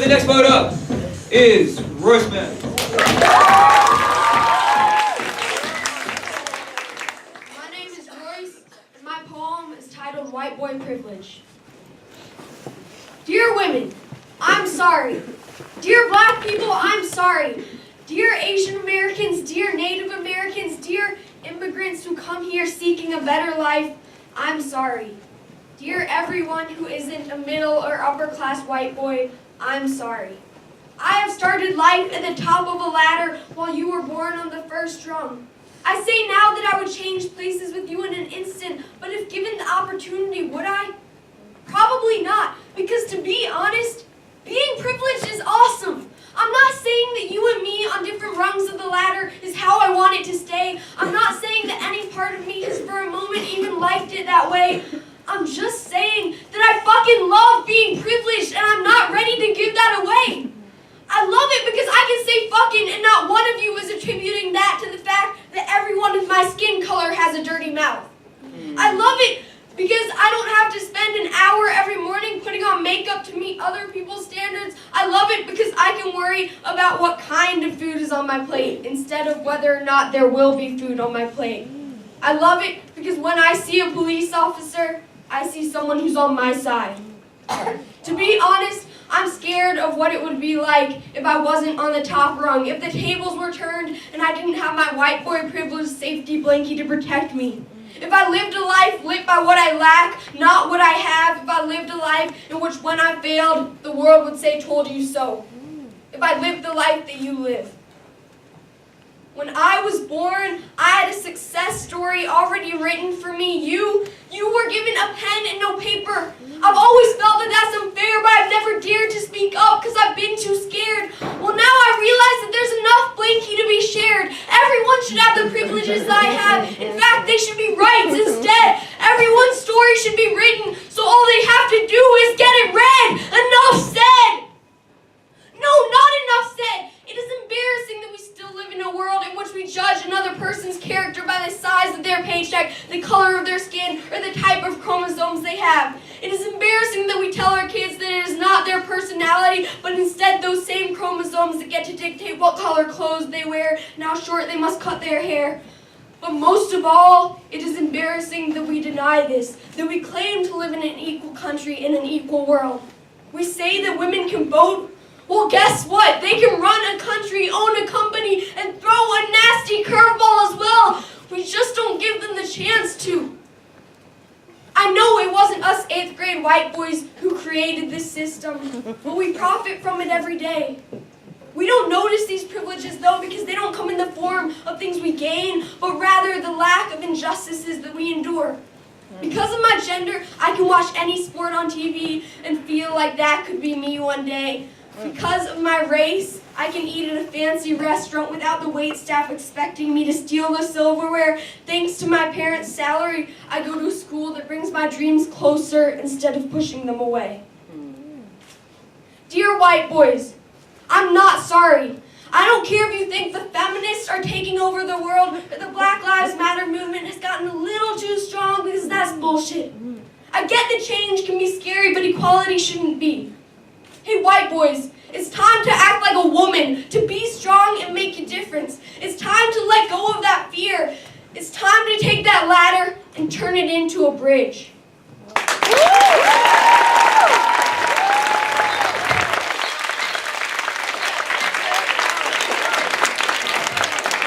the next poet up is Royce Mann. My name is Royce, and my poem is titled White Boy Privilege. Dear women, I'm sorry. Dear black people, I'm sorry. Dear Asian Americans, dear Native Americans, dear immigrants who come here seeking a better life, I'm sorry. Dear everyone who isn't a middle or upper class white boy, I'm sorry. I have started life at the top of a ladder while you were born on the first rung. I say now that I would change places with you in an instant, but if given the opportunity, would I? Probably not, because to be honest, being privileged is awesome. I'm not saying that you and me on different rungs of the ladder is how I want it to stay. I'm not saying that any part of me has for a moment even liked it that way. I'm just saying that I fucking love being privileged and I'm not ready to give that away. I love it because I can say fucking and not one of you is attributing that to the fact that everyone with my skin color has a dirty mouth. I love it because I don't have to spend an hour every morning putting on makeup to meet other people's standards. I love it because I can worry about what kind of food is on my plate instead of whether or not there will be food on my plate. I love it because when I see a police officer, I see someone who's on my side. To be honest, I'm scared of what it would be like if I wasn't on the top rung, if the tables were turned and I didn't have my white boy privilege safety blanket to protect me. If I lived a life lit by what I lack, not what I have, if I lived a life in which when I failed, the world would say, told you so. If I lived the life that you live. When I was born, I had a success story already written for me. You were given a pen and no paper. I've always felt that that's unfair, but I've never dared to speak up because I've been too scared. Well, now I realize that there's enough blankie to be shared. Everyone should have the privileges that I have. In fact, they should be rights instead. Everyone's story should be written, so all they have to do is get it read. Enough said. No, not enough said. It is embarrassing that we still live in a world in which we judge another person's character by the size of their paycheck, the color of their skin, or the type of chromosomes they have. It is embarrassing that we tell our kids that it is not their personality, but instead those same chromosomes that get to dictate what color clothes they wear and how short they must cut their hair. But most of all, it is embarrassing that we deny this, that we claim to live in an equal country in an equal world. We say that women can vote. Well, guess what? They can run a country, own a company, and throw a nasty curveball as well. We just don't give them the chance to. I know it wasn't us 8th grade white boys who created this system, but we profit from it every day. We don't notice these privileges, though, because they don't come in the form of things we gain, but rather the lack of injustices that we endure. Because of my gender, I can watch any sport on TV and feel like that could be me one day. Because of my race, I can eat at a fancy restaurant without the waitstaff expecting me to steal the silverware. Thanks to my parents' salary, I go to a school that brings my dreams closer instead of pushing them away. Dear white boys, I'm not sorry. I don't care if you think the feminists are taking over the world or the Black Lives Matter movement has gotten a little too strong, because that's bullshit. I get that change can be scary, but equality shouldn't be. Hey, white boys, it's time to act like a woman, to be strong and make a difference. It's time to let go of that fear. It's time to take that ladder and turn it into a bridge.